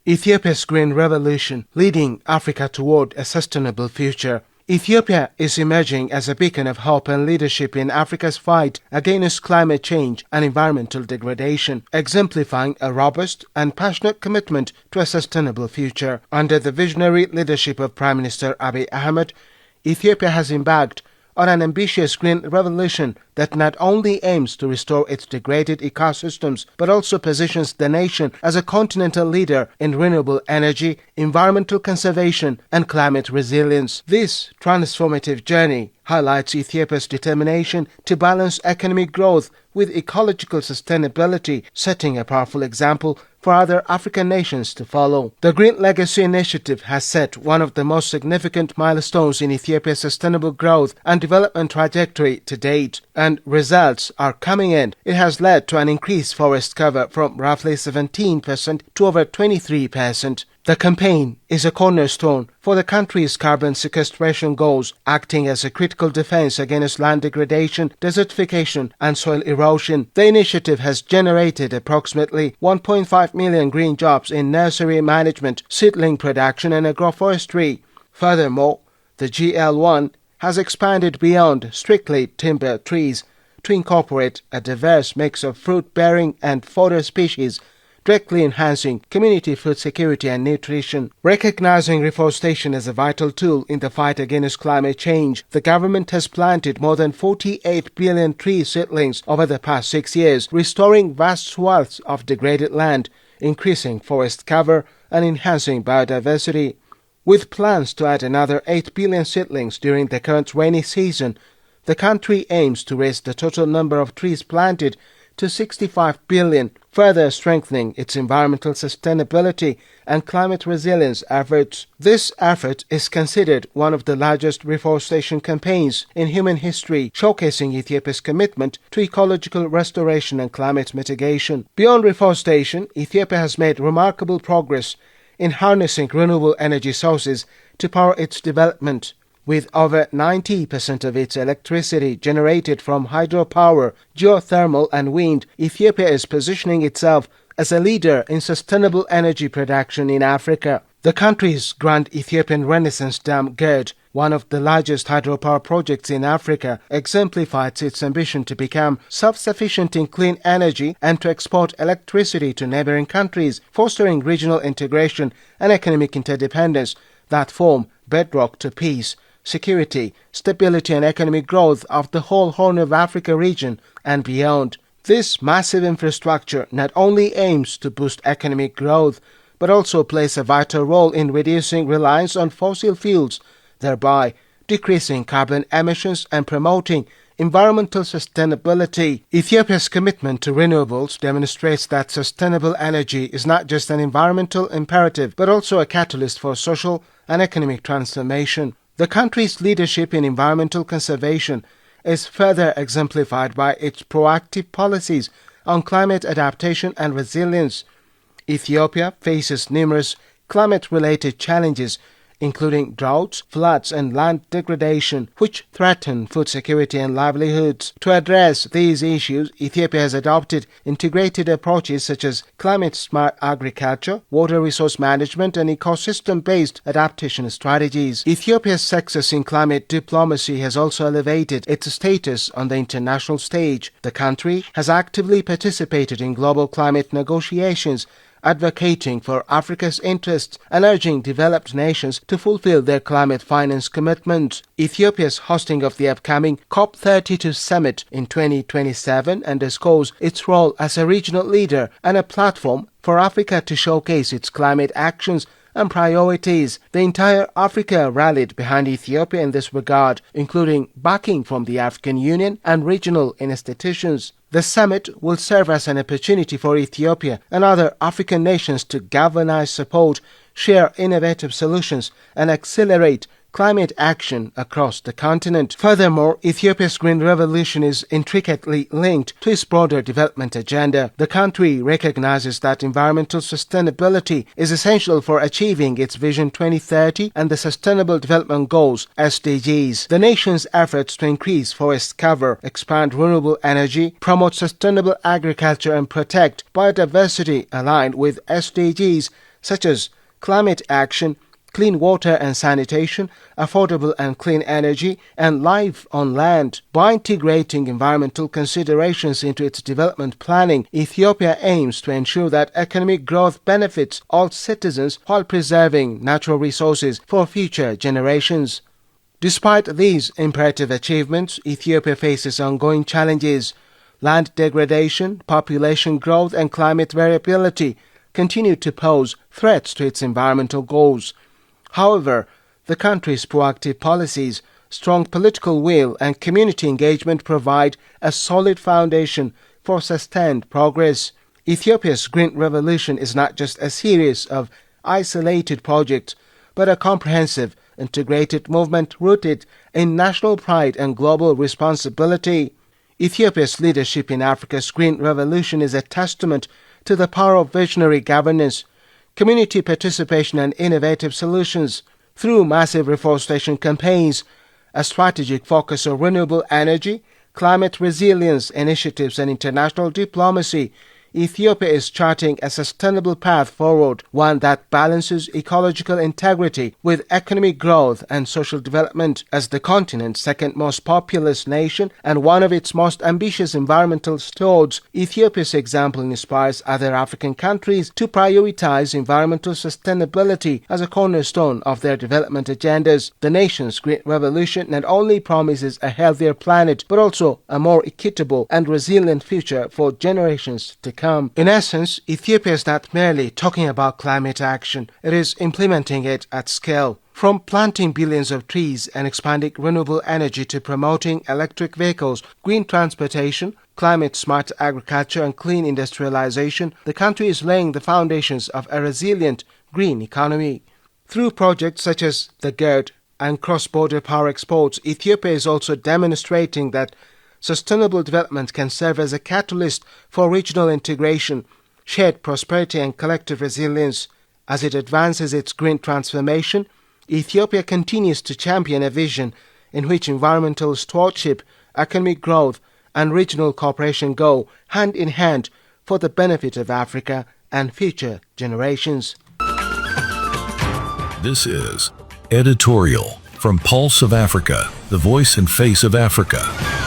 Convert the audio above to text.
Ethiopia's Green Revolution, leading Africa toward a sustainable future. Ethiopia is emerging as a beacon of hope and leadership in Africa's fight against climate change and environmental degradation, exemplifying a robust and passionate commitment to a sustainable future. Under the visionary leadership of Prime Minister Abiy Ahmed, Ethiopia has embarked on an ambitious green revolution that not only aims to restore its degraded ecosystems but also positions the nation as a continental leader in renewable energy, environmental conservation, and climate resilience. This transformative journey highlights Ethiopia's determination to balance economic growth with ecological sustainability, setting a powerful example for other African nations to follow. The Green Legacy Initiative has set one of the most significant milestones in Ethiopia's sustainable growth and development trajectory to date, and results are coming in. It has led to an increased forest cover from roughly 17% to over 23%. The campaign is a cornerstone for the country's carbon sequestration goals, acting as a critical defense against land degradation, desertification, and soil erosion. The initiative has generated approximately 1.5 million green jobs in nursery management, seedling production, and agroforestry. Furthermore, the GL1 has expanded beyond strictly timber trees to incorporate a diverse mix of fruit-bearing and fodder species, directly enhancing community food security and nutrition. Recognizing reforestation as a vital tool in the fight against climate change, the government has planted more than 48 billion tree seedlings over the past 6 years, restoring vast swaths of degraded land, increasing forest cover, and enhancing biodiversity. With plans to add another 8 billion seedlings during the current rainy season, the country aims to raise the total number of trees planted to 65 billion, further strengthening its environmental sustainability and climate resilience efforts. This effort is considered one of the largest reforestation campaigns in human history, showcasing Ethiopia's commitment to ecological restoration and climate mitigation. Beyond reforestation, Ethiopia has made remarkable progress in harnessing renewable energy sources to power its development. With over 90% of its electricity generated from hydropower, geothermal, and wind, Ethiopia is positioning itself as a leader in sustainable energy production in Africa. The country's Grand Ethiopian Renaissance Dam GERD, one of the largest hydropower projects in Africa, exemplifies its ambition to become self-sufficient in clean energy and to export electricity to neighboring countries, fostering regional integration and economic interdependence that form bedrock to peace, security, stability, and economic growth of the whole Horn of Africa region and beyond. This massive infrastructure not only aims to boost economic growth, but also plays a vital role in reducing reliance on fossil fuels, thereby decreasing carbon emissions and promoting environmental sustainability. Ethiopia's commitment to renewables demonstrates that sustainable energy is not just an environmental imperative, but also a catalyst for social and economic transformation. The country's leadership in environmental conservation is further exemplified by its proactive policies on climate adaptation and resilience. Ethiopia faces numerous climate-related challenges, including droughts, floods, and land degradation, which threaten food security and livelihoods. To address these issues, Ethiopia has adopted integrated approaches such as climate-smart agriculture, water resource management, and ecosystem-based adaptation strategies. Ethiopia's success in climate diplomacy has also elevated its status on the international stage. The country has actively participated in global climate negotiations, advocating for Africa's interests and urging developed nations to fulfill their climate finance commitments. Ethiopia's hosting of the upcoming COP32 summit in 2027 underscores its role as a regional leader and a platform for Africa to showcase its climate actions and priorities. The entire Africa rallied behind Ethiopia in this regard, including backing from the African Union and regional institutions. The summit will serve as an opportunity for Ethiopia and other African nations to galvanize support, share innovative solutions, and accelerate climate action across the continent. Furthermore, Ethiopia's Green Revolution is intricately linked to its broader development agenda. The country recognizes that environmental sustainability is essential for achieving its Vision 2030 and the Sustainable Development Goals (SDGs). The nation's efforts to increase forest cover, expand renewable energy, promote sustainable agriculture, and protect biodiversity aligned with SDGs such as climate action, clean water and sanitation, affordable and clean energy, and life on land. By integrating environmental considerations into its development planning, Ethiopia aims to ensure that economic growth benefits all citizens while preserving natural resources for future generations. Despite these imperative achievements, Ethiopia faces ongoing challenges. Land degradation, population growth, and climate variability continue to pose threats to its environmental goals. However, the country's proactive policies, strong political will, and community engagement provide a solid foundation for sustained progress. Ethiopia's Green Revolution is not just a series of isolated projects, but a comprehensive, integrated movement rooted in national pride and global responsibility. Ethiopia's leadership in Africa's Green Revolution is a testament to the power of visionary governance, community participation, and innovative solutions. Through massive reforestation campaigns, a strategic focus on renewable energy, climate resilience initiatives, and international diplomacy, Ethiopia is charting a sustainable path forward, one that balances ecological integrity with economic growth and social development. As the continent's second most populous nation and one of its most ambitious environmental stewards, Ethiopia's example inspires other African countries to prioritize environmental sustainability as a cornerstone of their development agendas. The nation's Green Revolution not only promises a healthier planet, but also a more equitable and resilient future for generations to come. In essence, Ethiopia is not merely talking about climate action, it is implementing it at scale. From planting billions of trees and expanding renewable energy to promoting electric vehicles, green transportation, climate-smart agriculture, and clean industrialization, the country is laying the foundations of a resilient green economy. Through projects such as the GERD and cross-border power exports, Ethiopia is also demonstrating that sustainable development can serve as a catalyst for regional integration, shared prosperity, and collective resilience. As it advances its green transformation, Ethiopia continues to champion a vision in which environmental stewardship, economic growth, and regional cooperation go hand in hand for the benefit of Africa and future generations. This is Editorial from Pulse of Africa, the voice and face of Africa.